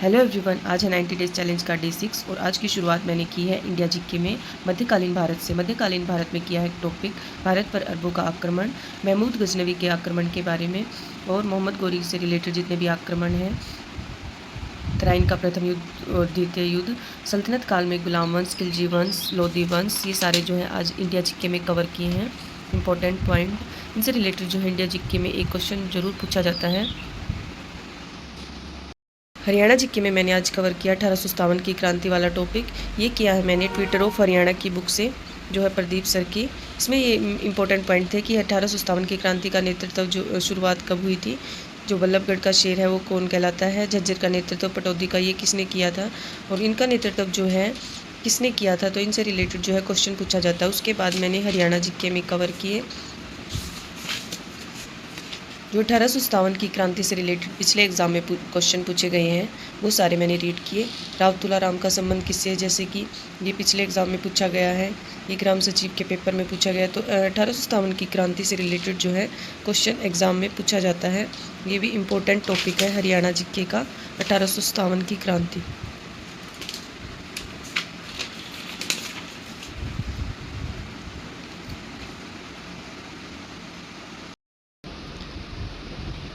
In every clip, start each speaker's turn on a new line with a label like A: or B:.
A: Hello everyone, आज है 90 days challenge का डे 6 और आज की शुरुआत मैंने की है इंडिया जीके में मध्यकालीन भारत से। मध्यकालीन भारत में किया है टॉपिक भारत पर अरबों का आक्रमण, महमूद गजनवी के आक्रमण के बारे में और मोहम्मद गौरी से रिलेटेड जितने भी आक्रमण हैं, तराइन का प्रथम युद्ध और द्वितीय युद्ध, सल्तनत काल में गुलाम वंश, खिलजी वंश, लोधी वंश, ये सारे जो हैं आज इंडिया जीके में कवर किए हैं। इंपॉर्टेंट पॉइंट इनसे रिलेटेड जो है इंडिया जीके में एक क्वेश्चन जरूर पूछा जाता है। हरियाणा जीके में मैंने आज कवर किया 1857 की क्रांति वाला टॉपिक। ये किया है मैंने ट्विटर ऑफ हरियाणा की बुक से, जो है प्रदीप सर की। इसमें ये इंपॉर्टेंट पॉइंट थे कि 1857 की क्रांति का नेतृत्व जो शुरुआत कब हुई थी, जो बल्लभगढ़ का शेर है वो कौन कहलाता है, झज्जर का नेतृत्व पटौदी का ये किसने किया था और इनका नेतृत्व जो है किसने किया था, तो इनसे रिलेटेड जो है क्वेश्चन पूछा जाता है। उसके बाद मैंने हरियाणा जीके में कवर किए जो 1857 की क्रांति से रिलेटेड पिछले एग्जाम में क्वेश्चन पूछे गए हैं, वो सारे मैंने रीड किए। राव तुलाराम का संबंध किससे है, जैसे कि ये पिछले एग्जाम में पूछा गया है, ये ग्राम सचिव के पेपर में पूछा गया। तो 1857 की क्रांति से रिलेटेड जो है क्वेश्चन एग्जाम में पूछा जाता है। ये भी इम्पोर्टेंट टॉपिक है हरियाणा जीके का, 1857 की क्रांति।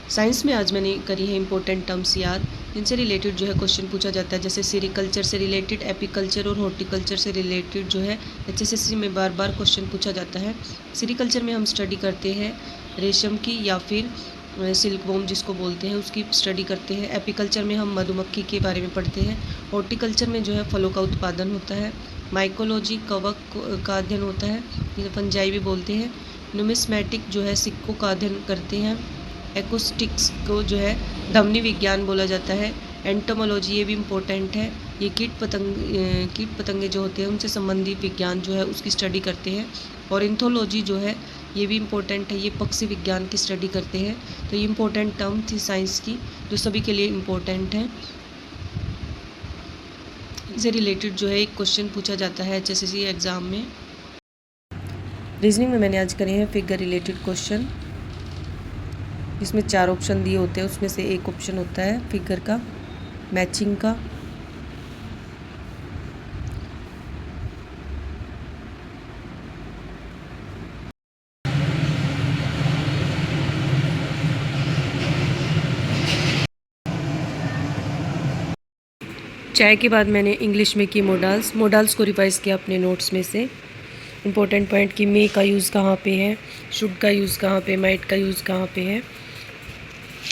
A: साइंस में आज मैंने करी है इंपॉर्टेंट टर्म्स याद, जिनसे रिलेटेड जो है क्वेश्चन पूछा जाता है, जैसे सेरिकल्चर से रिलेटेड, एपीकल्चर और हॉर्टिकल्चर से रिलेटेड जो है HSSC में बार बार क्वेश्चन पूछा जाता है। सेरिकल्चर में हम स्टडी करते हैं रेशम की या फिर सिल्कवॉर्म जिसको बोलते हैं, उसकी स्टडी करते हैं। एपीकल्चर में हम मधुमक्खी के बारे में पढ़ते हैं। हॉर्टिकल्चर में जो है फलों का उत्पादन होता है। माइकोलॉजी कवक का अध्ययन होता है, जिसे फंजाई भी बोलते हैं। न्यूमिस्मेटिक जो है सिक्कों का अध्ययन करते हैं। एक्रोस्टिक्स को जो है धमनी विज्ञान बोला जाता है। एंटोमोलॉजी ये भी इम्पोर्टेंट है, ये कीट पतंगे जो होते हैं उनसे संबंधित विज्ञान जो है उसकी स्टडी करते हैं। और इंथोलॉजी जो है ये भी इम्पोर्टेंट है, ये पक्षी विज्ञान की स्टडी करते हैं। तो ये इम्पोर्टेंट टर्म थी साइंस की, जो सभी के लिए इम्पोर्टेंट है। इससे रिलेटेड जो है एक क्वेश्चन पूछा जाता है HSSC एग्ज़ाम में। रीजनिंग में मैंने आज करे हैं फिगर रिलेटेड क्वेश्चन, इसमें 4 ऑप्शन दिए होते हैं, उसमें से एक ऑप्शन होता है फिगर का, मैचिंग का। चाय के बाद मैंने इंग्लिश में की मोडाल्स को रिवाइज़ किया अपने नोट्स में से। इंपॉर्टेंट पॉइंट कि मे का यूज़ कहाँ पे है, शुड का यूज़ कहाँ पे, माइट का यूज़ कहाँ पे है,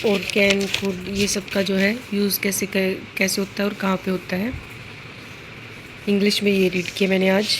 A: और कैन, कुड, ये सब का जो है यूज़ कैसे होता है और कहाँ पे होता है। इंग्लिश में ये रीड किया मैंने आज।